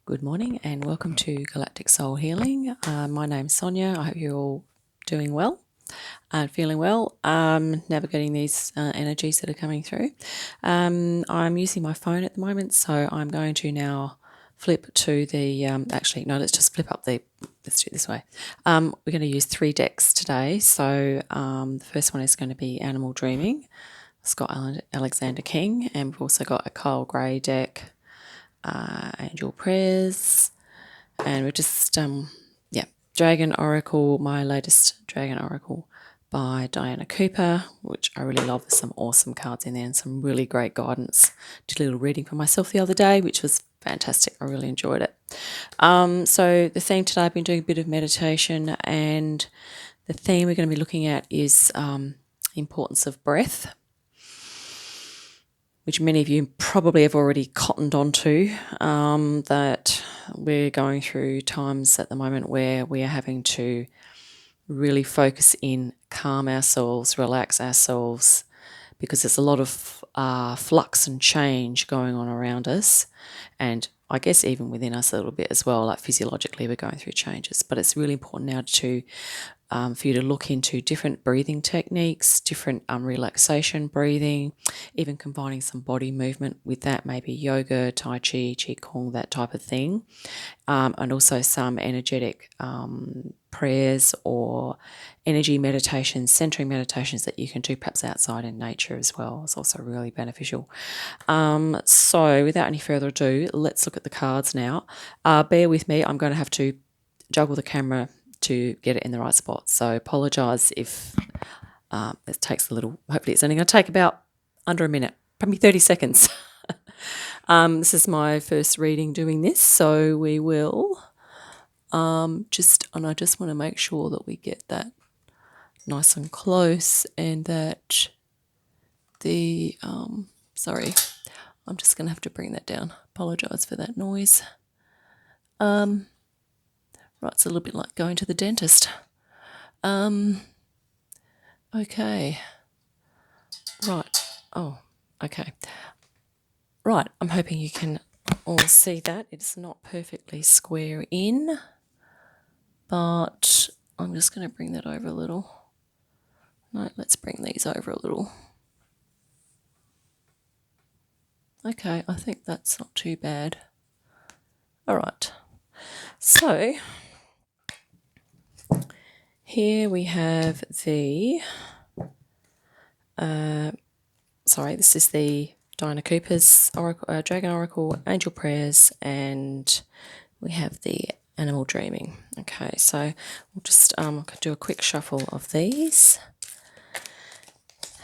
Good morning and welcome to Galactic Soul Healing. My name's Sonia. I hope you're all doing well and feeling well, navigating these energies that are coming through. I'm using my phone at the moment, so I'm going to now flip to the, let's just flip up let's do it this way. We're going to use 3 decks today. So the first one is going to be Animal Dreaming, Scott Alexander King, and we've also got a Kyle Gray deck, Angel Prayers, and we're just Dragon Oracle, my latest Dragon Oracle by Diana Cooper, which I really love. There's some awesome cards in there and some really great guidance. Did a little reading for myself the other day, which was fantastic. I really enjoyed it. So the theme today, I've been doing a bit of meditation, and the theme we're going to be looking at is importance of breath, which many of you probably have already cottoned onto, that we're going through times at the moment where we are having to really focus in, calm ourselves, relax ourselves, because there's a lot of flux and change going on around us, and I guess even within us a little bit as well. Like physiologically, we're going through changes, but it's really important now to for you to look into different breathing techniques, different relaxation breathing, even combining some body movement with that, maybe yoga, tai chi, qigong, that type of thing, and also some energetic prayers or energy meditations, centering meditations that you can do perhaps outside in nature as well. It's also really beneficial. So without any further ado, let's look at the cards now. Bear with me, I'm going to have to juggle the camera to get it in the right spot. So apologise if it takes a little. Hopefully it's only going to take about under a minute, probably 30 seconds. This is my first reading doing this, so we will and I just want to make sure that we get that nice and close, and that the, sorry, I'm just going to have to bring that down. Apologise for that noise. Right, it's a little bit like going to the dentist. Okay. Right. Oh, okay. Right, I'm hoping you can all see that. It's not perfectly square in, but I'm just going to bring that over a little. No, let's bring these over a little. Okay, I think that's not too bad. All right. So here we have the, this is the Diana Cooper's Oracle, Dragon Oracle, Angel Prayers, and we have the Animal Dreaming. Okay, so we'll just do a quick shuffle of these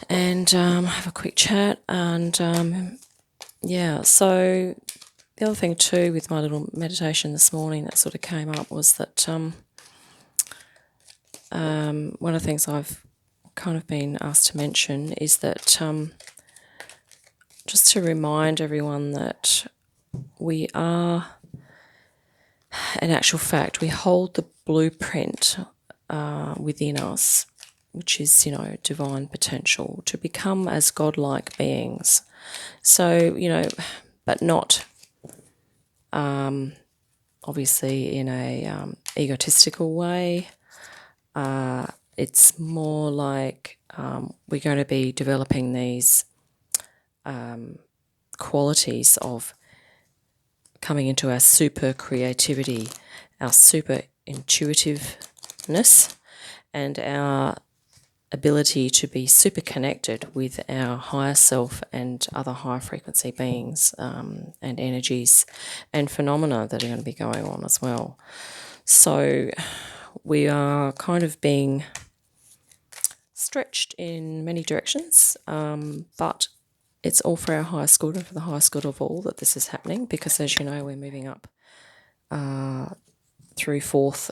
and have a quick chat. And so the other thing too with my little meditation this morning that sort of came up was that one of the things I've kind of been asked to mention is that just to remind everyone that we are, in actual fact, we hold the blueprint within us, which is, divine potential to become as godlike beings. So, but not obviously in a egotistical way. It's more like we're going to be developing these qualities of coming into our super creativity, our super intuitiveness, and our ability to be super connected with our higher self and other higher frequency beings and energies and phenomena that are going to be going on as well. So we are kind of being stretched in many directions, but it's all for our highest good and for the highest good of all that this is happening, because as you know, we're moving up through 4th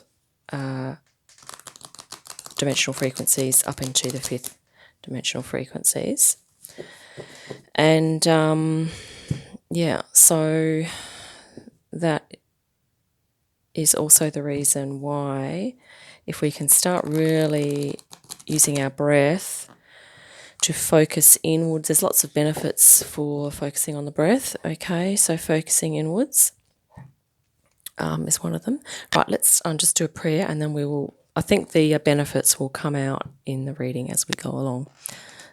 dimensional frequencies up into the 5th dimensional frequencies. And so that is also the reason why, if we can start really using our breath to focus inwards, there's lots of benefits for focusing on the breath. Okay, so focusing inwards is one of them. Right, let's just do a prayer, and then we will, I think the benefits will come out in the reading as we go along.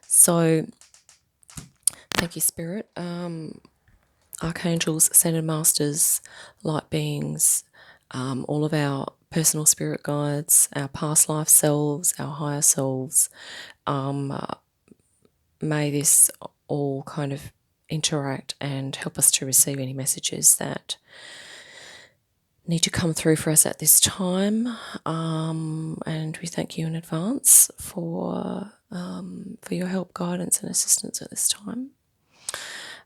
So, thank you, Spirit. Archangels, ascended masters, light beings, all of our personal spirit guides, our past life selves, our higher selves. May this all kind of interact and help us to receive any messages that need to come through for us at this time. And we thank you in advance for your help, guidance, and assistance at this time.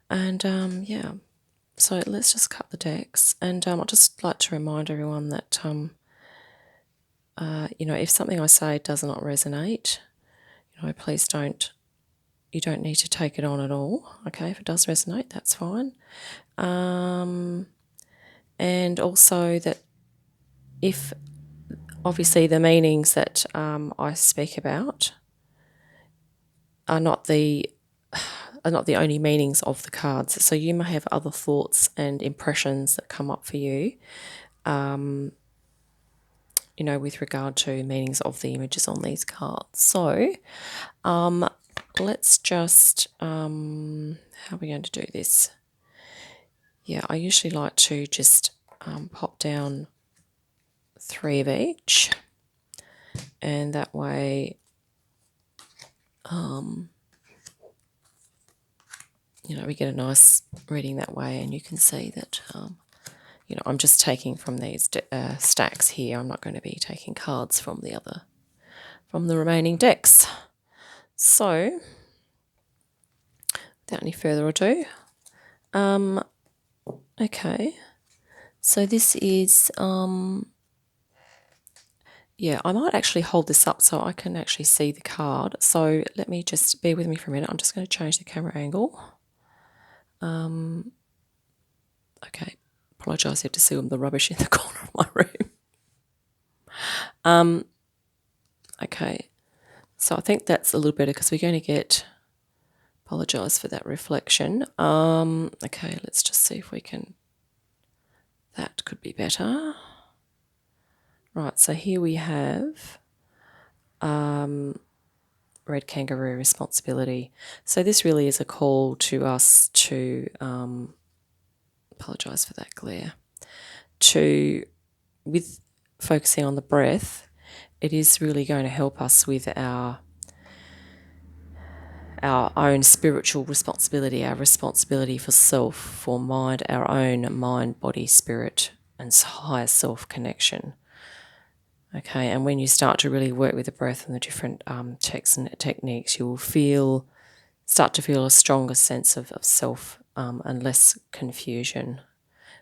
And yeah, so let's just cut the decks. And I'd just like to remind everyone that, if something I say does not resonate, please you don't need to take it on at all. Okay, if it does resonate, that's fine. And also that if obviously the meanings that I speak about are not the only meanings of the cards. So you may have other thoughts and impressions that come up for you, with regard to meanings of the images on these cards. So let's just, how are we going to do this? Yeah, I usually like to just pop down 3 of each, and that way, we get a nice reading that way, and you can see that, I'm just taking from these stacks here. I'm not going to be taking cards from the remaining decks. So, without any further ado, okay, so this is, yeah, I might actually hold this up so I can actually see the card. So let me just bear with me for a minute. I'm just going to change the camera angle. Okay, apologise, you have to see all the rubbish in the corner of my room. Okay, so I think that's a little better because we're going to get, apologise for that reflection. Okay, let's just see if we can, that could be better. Right, so here we have red kangaroo responsibility. So this really is a call to us to, apologise for that glare, with focusing on the breath, it is really going to help us with our own spiritual responsibility, our responsibility for self, for mind, our own mind, body, spirit, and higher self connection. Okay, and when you start to really work with the breath and the different techniques, you will start to feel a stronger sense of self and less confusion,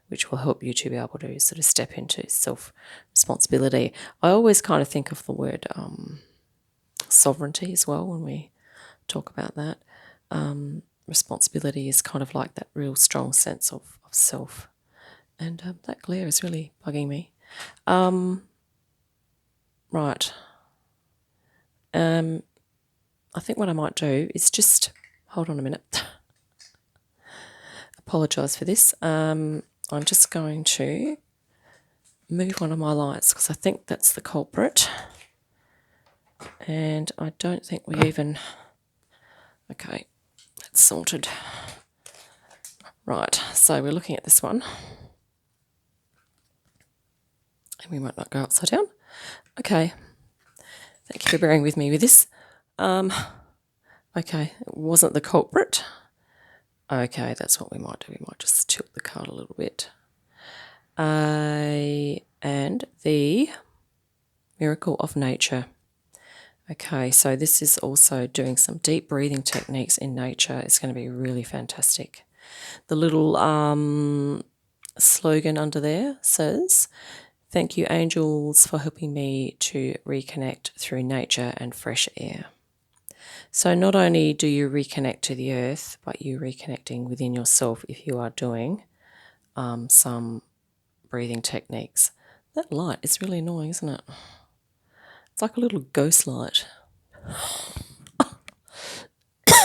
which will help you to be able to sort of step into self-responsibility. I always kind of think of the word sovereignty as well when we talk about that. Responsibility is kind of like that real strong sense of self. And that glare is really bugging me. Right. I think what I might do is just, hold on a minute. Apologise for this. I'm just going to move one of my lights because I think that's the culprit. And I don't think we even, okay, that's sorted. Right, so we're looking at this one. And we might not go upside down. Okay, thank you for bearing with me with this. Okay, it wasn't the culprit. Okay, that's what we might do. We might just tilt the card a little bit. And the miracle of nature. Okay, so this is also doing some deep breathing techniques in nature. It's going to be really fantastic. The little slogan under there says, "Thank you, angels, for helping me to reconnect through nature and fresh air." So not only do you reconnect to the earth, but you're reconnecting within yourself if you are doing some breathing techniques. That light is really annoying, isn't it? It's like a little ghost light.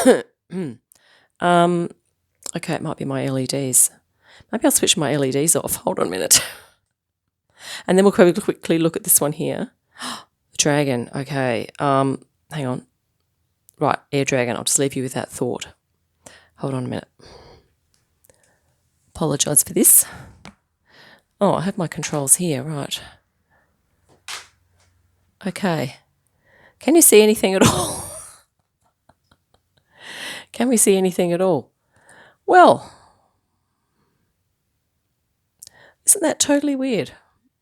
Okay, it might be my LEDs. Maybe I'll switch my LEDs off. Hold on a minute. And then we'll quickly look at this one here. The dragon. Okay. Hang on. Right, air dragon. I'll just leave you with that thought. Hold on a minute. Apologise for this. Oh, I have my controls here. Right. Okay. Can you see anything at all? Can we see anything at all? Well, isn't that totally weird?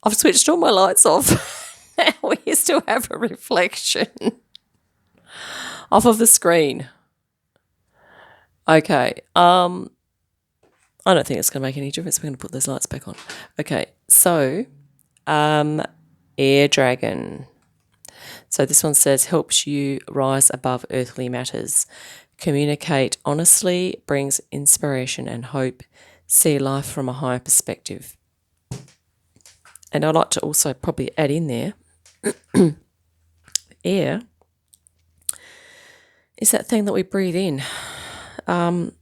I've switched all my lights off. Now we still have a reflection off of the screen. Okay. I don't think it's going to make any difference. We're going to put those lights back on. Okay. So, air dragon. So this one says, helps you rise above earthly matters. Communicate honestly, brings inspiration and hope. See life from a higher perspective. And I'd like to also probably add in there, air is that thing that we breathe in. And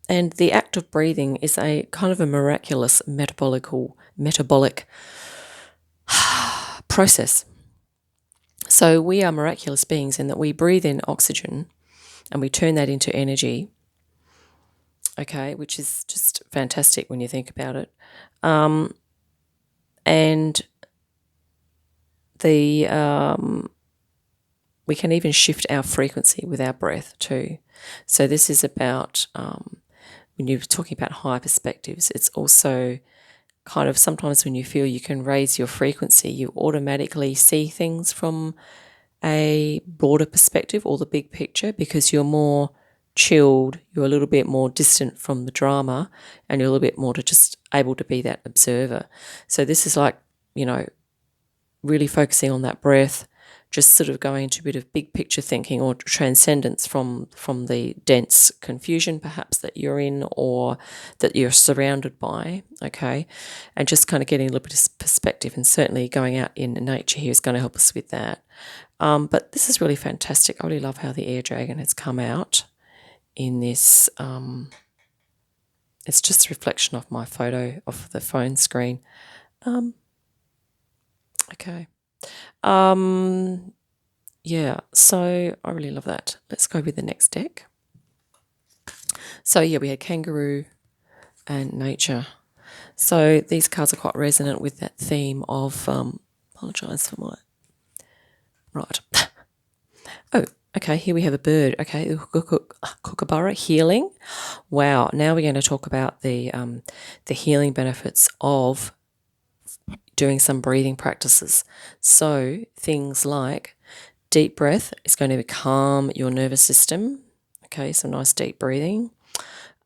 the act of breathing is a kind of a miraculous metabolic process. So we are miraculous beings in that we breathe in oxygen and we turn that into energy, okay, which is just fantastic when you think about it. And we can even shift our frequency with our breath too. So this is about, when you're talking about higher perspectives, it's also kind of sometimes when you feel you can raise your frequency, you automatically see things from a broader perspective or the big picture because you're more chilled, you're a little bit more distant from the drama, and you're a little bit more to just able to be that observer. So this is like, really focusing on that breath, just sort of going into a bit of big picture thinking or transcendence from the dense confusion perhaps that you're in or that you're surrounded by, okay? And just kind of getting a little bit of perspective, and certainly going out in nature here is going to help us with that. But this is really fantastic. I really love how the air dragon has come out in this. It's just a reflection of my photo of the phone screen. Okay. Yeah, so I really love that. Let's go with the next deck. So yeah, we had kangaroo and nature. So these cards are quite resonant with that theme of, apologise for my, right. Oh, okay, here we have a bird. Okay, kookaburra, healing. Wow, now we're going to talk about the healing benefits of doing some breathing practices. So things like deep breath is going to calm your nervous system. Okay, some nice deep breathing.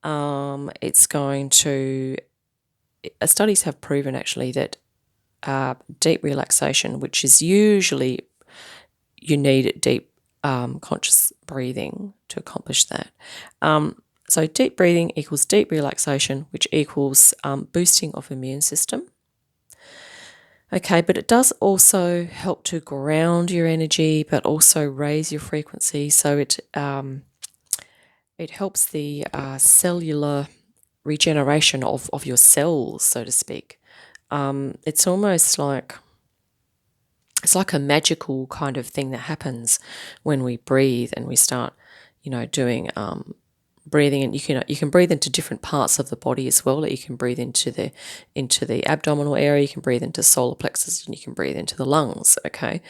It's going to, studies have proven actually that deep relaxation, which is usually you need deep conscious breathing to accomplish that. So deep breathing equals deep relaxation, which equals boosting of immune system. Okay, but it does also help to ground your energy, but also raise your frequency. So it helps the cellular regeneration of your cells, so to speak. It's almost like a magical kind of thing that happens when we breathe and we start, doing breathing, and you can breathe into different parts of the body as well. You can breathe into the abdominal area, you can breathe into solar plexus, and you can breathe into the lungs, okay?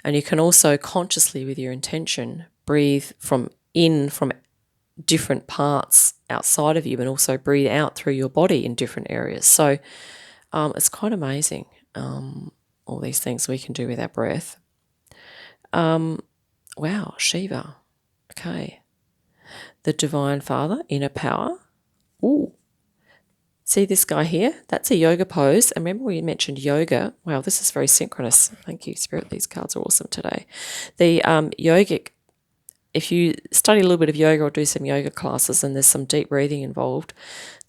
And you can also consciously, with your intention, breathe from different parts outside of you, and also breathe out through your body in different areas. So it's quite amazing, all these things we can do with our breath. Wow, Shiva, okay. The Divine Father, inner power. Ooh. See this guy here? That's a yoga pose. And remember we mentioned yoga. Wow, this is very synchronous. Thank you, Spirit. These cards are awesome today. The yogic, if you study a little bit of yoga or do some yoga classes and there's some deep breathing involved,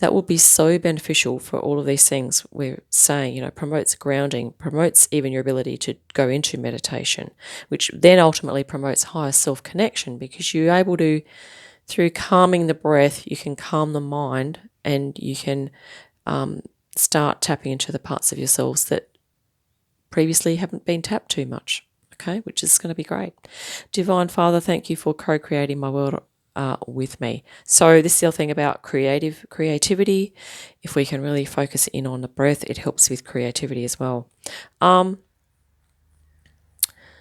that will be so beneficial for all of these things we're saying, promotes grounding, promotes even your ability to go into meditation, which then ultimately promotes higher self-connection because you're able to, through calming the breath, you can calm the mind and you can start tapping into the parts of yourselves that previously haven't been tapped too much, okay, which is going to be great. Divine Father, thank you for co-creating my world with me. So this is the other thing about creativity. If we can really focus in on the breath, it helps with creativity as well.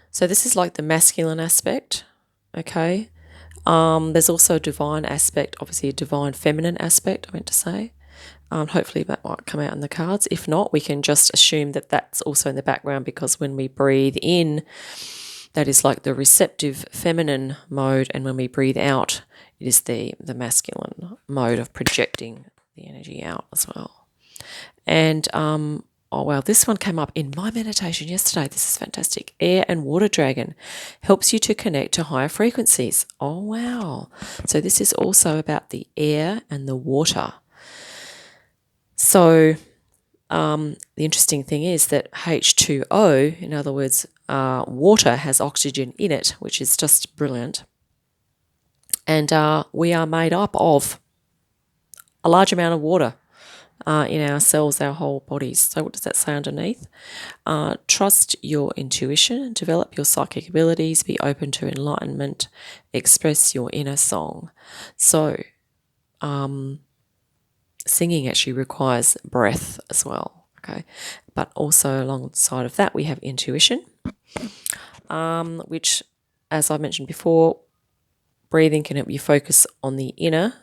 So this is like the masculine aspect, okay? There's also a divine aspect, obviously a divine feminine aspect, I meant to say. Hopefully that might come out in the cards. If not, we can just assume that that's also in the background, because when we breathe in, that is like the receptive feminine mode, and when we breathe out, it is the masculine mode of projecting the energy out as well. And oh wow, this one came up in my meditation yesterday. This is fantastic. Air and water dragon helps you to connect to higher frequencies. Oh wow. So this is also about the air and the water. So the interesting thing is that H2O, in other words, water has oxygen in it, which is just brilliant. And we are made up of a large amount of water in our cells, our whole bodies. So what does that say underneath? Trust your intuition, develop your psychic abilities, be open to enlightenment, express your inner song. So singing actually requires breath as well, okay? But also alongside of that, we have intuition, which, as I mentioned before, breathing can help you focus on the inner.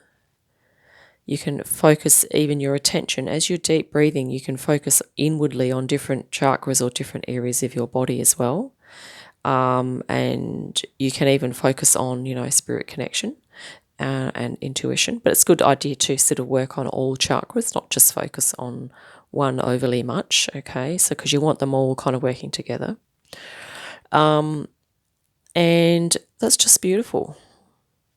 You can focus even your attention. As you're deep breathing, you can focus inwardly on different chakras or different areas of your body as well. And you can even focus on, spirit connection and intuition. But it's a good idea to sort of work on all chakras, not just focus on one overly much, okay? So because you want them all kind of working together. And that's just beautiful.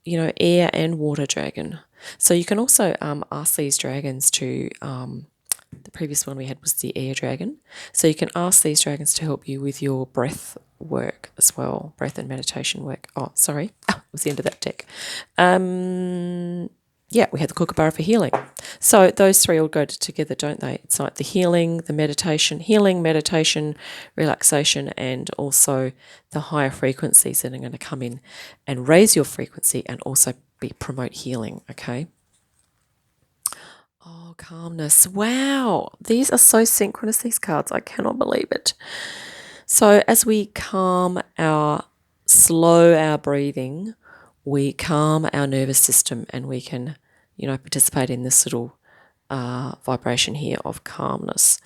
Air and water dragon. So you can also ask these dragons to, the previous one we had was the air dragon. So you can ask these dragons to help you with your breath work as well, breath and meditation work. Oh, sorry, it was the end of that deck. We had the kookaburra for healing. So those three all go together, don't they? It's like the healing, the meditation, relaxation, and also the higher frequencies that are going to come in and raise your frequency and also promote healing, okay? Oh, calmness. Wow. These are so synchronous, these cards. I cannot believe it. So as we slow our breathing, we calm our nervous system, and we can, participate in this little vibration here of calmness,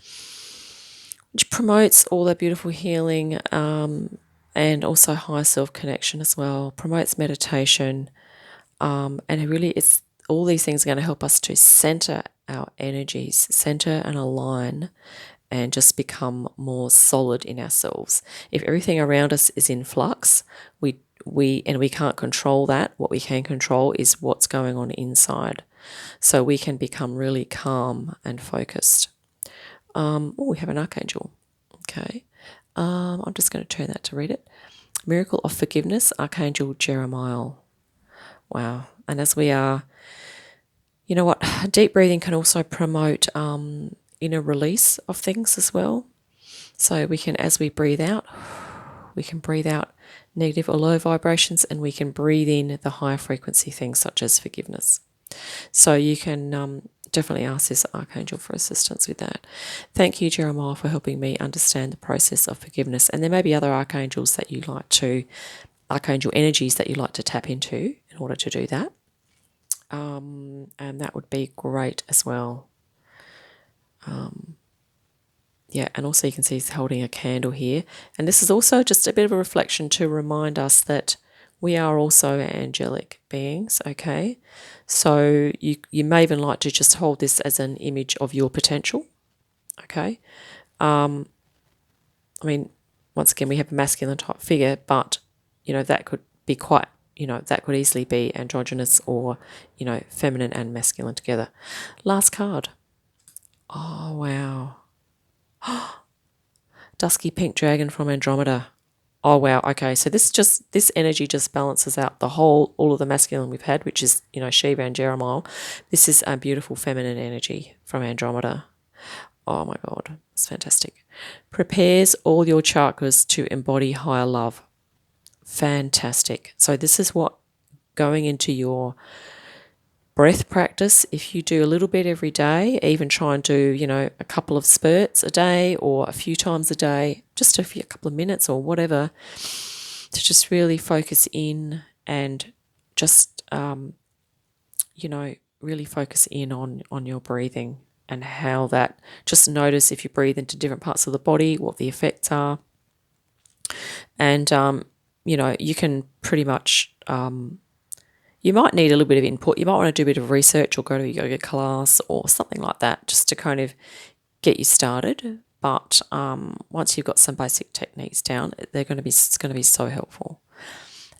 which promotes all that beautiful healing and also higher self-connection as well, promotes meditation, and it really it's all these things are going to help us to center our energies, center and align, and just become more solid in ourselves. If everything around us is in flux, we can't control that. What we can control is what's going on inside. So we can become really calm and focused. We have an archangel. Okay. I'm just going to turn that to read it. Miracle of Forgiveness, Archangel Jeremiah. Wow. And as we are, deep breathing can also promote inner release of things as well. So we can, as we breathe out, we can breathe out negative or low vibrations, and we can breathe in the higher frequency things such as forgiveness. So you can definitely ask this archangel for assistance with that. Thank you, Jeremiah, for helping me understand the process of forgiveness. And there may be other archangel energies that you like to tap into in order to do that. And that would be great as well. And also you can see he's holding a candle here. And this is also just a bit of a reflection to remind us that we are also angelic beings, okay? So you may even like to just hold this as an image of your potential, okay? Once again, we have a masculine type figure, but, that could be quite, that could easily be androgynous or, feminine and masculine together. Last card. Oh, wow. Dusky pink dragon from Andromeda. Oh, wow. Okay. So this energy just balances out all of the masculine we've had, which is, Shiva and Jeremiah. This is a beautiful feminine energy from Andromeda. Oh my God, it's fantastic. Prepares all your chakras to embody higher love. Fantastic. So this is what going into your breath practice, if you do a little bit every day, even try and do, a couple of spurts a day or a few times a day, just a couple of minutes or whatever, to just really focus in and just, really focus in on your breathing and how that, just notice if you breathe into different parts of the body, what the effects are. And, you can pretty much, you might need a little bit of input. You might want to do a bit of research or go to a yoga class or something like that just to kind of get you started. But once you've got some basic techniques down, it's going to be so helpful.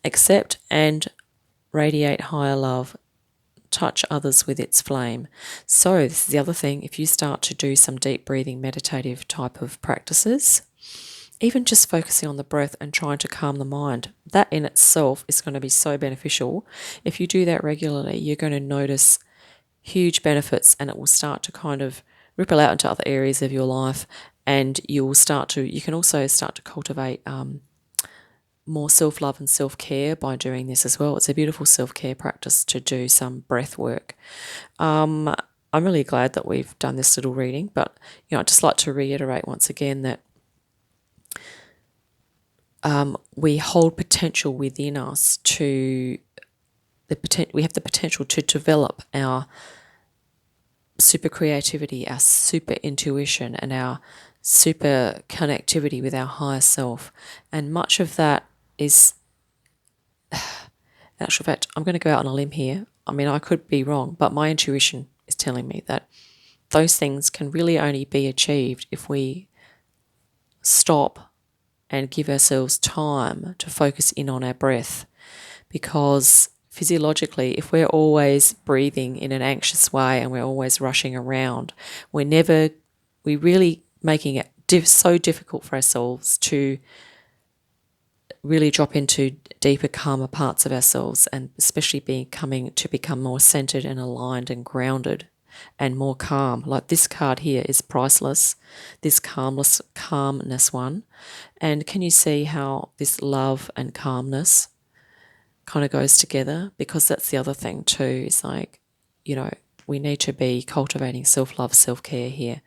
Accept and radiate higher love. Touch others with its flame. So this is the other thing. If you start to do some deep breathing, meditative type of practices, even just focusing on the breath and trying to calm the mind, that in itself is going to be so beneficial. If you do that regularly, you're going to notice huge benefits, and it will start to kind of ripple out into other areas of your life, and you can also start to cultivate more self-love and self-care by doing this as well. It's a beautiful self-care practice to do some breath work. I'm really glad that we've done this little reading, but I'd just like to reiterate once again that we hold potential within us we have the potential to develop our super creativity, our super intuition, and our super connectivity with our higher self. And much of that is, in actual fact, I'm going to go out on a limb here. I mean, I could be wrong, but my intuition is telling me that those things can really only be achieved if we stop and give ourselves time to focus in on our breath. Because physiologically, if we're always breathing in an anxious way and we're always rushing around, we're really making it so difficult for ourselves to really drop into deeper, calmer parts of ourselves, and especially become more centered and aligned and grounded and more calm. Like this card here is priceless, this calmness one. And can you see how this love and calmness kind of goes together? Because that's the other thing too, is like, we need to be cultivating self-love, self-care here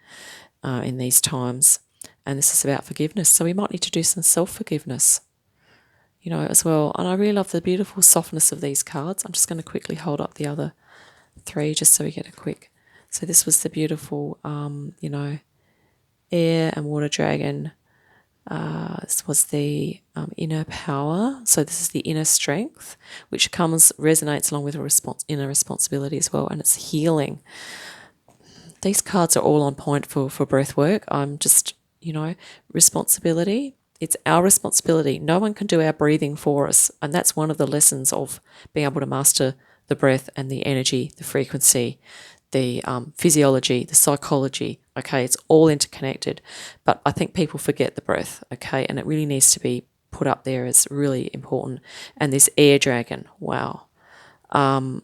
in these times. And this is about forgiveness. So we might need to do some self-forgiveness, as well. And I really love the beautiful softness of these cards. I'm just going to quickly hold up the other three just so we get a quick. So this was the beautiful, air and water dragon. This was the inner power. So this is the inner strength, which resonates along with inner responsibility as well, and it's healing. These cards are all on point for breath work. I'm just, responsibility. It's our responsibility. No one can do our breathing for us, and that's one of the lessons of being able to master the breath and the energy, the frequency, the physiology, the psychology. Okay, it's all interconnected, but I think people forget the breath. Okay, and it really needs to be put up there as really important. And this air dragon, wow, and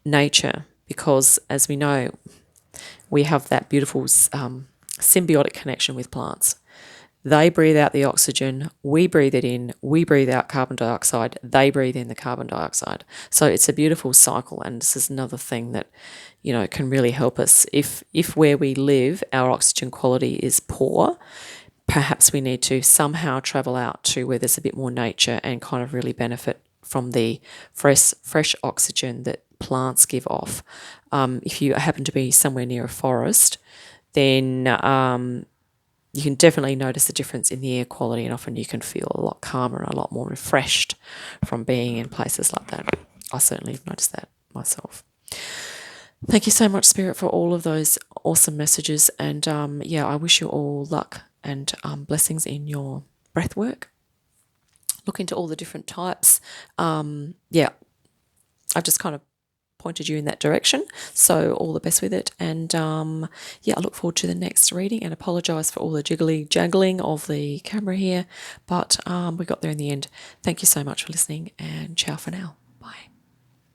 nature, because as we know, we have that beautiful symbiotic connection with plants. They breathe out the oxygen, we breathe it in, we breathe out carbon dioxide, they breathe in the carbon dioxide. So it's a beautiful cycle, and this is another thing that, can really help us. If where we live, our oxygen quality is poor, perhaps we need to somehow travel out to where there's a bit more nature and kind of really benefit from the fresh oxygen that plants give off. If you happen to be somewhere near a forest, then you can definitely notice the difference in the air quality, and often you can feel a lot calmer and a lot more refreshed from being in places like that. I certainly have noticed that myself. Thank you so much, Spirit, for all of those awesome messages. And I wish you all luck and blessings in your breath work. Look into all the different types. I've just kind of pointed you in that direction, so all the best with it. And I look forward to the next reading, and apologise for all the juggling of the camera here, but we got there in the end. Thank you so much for listening, and ciao for now.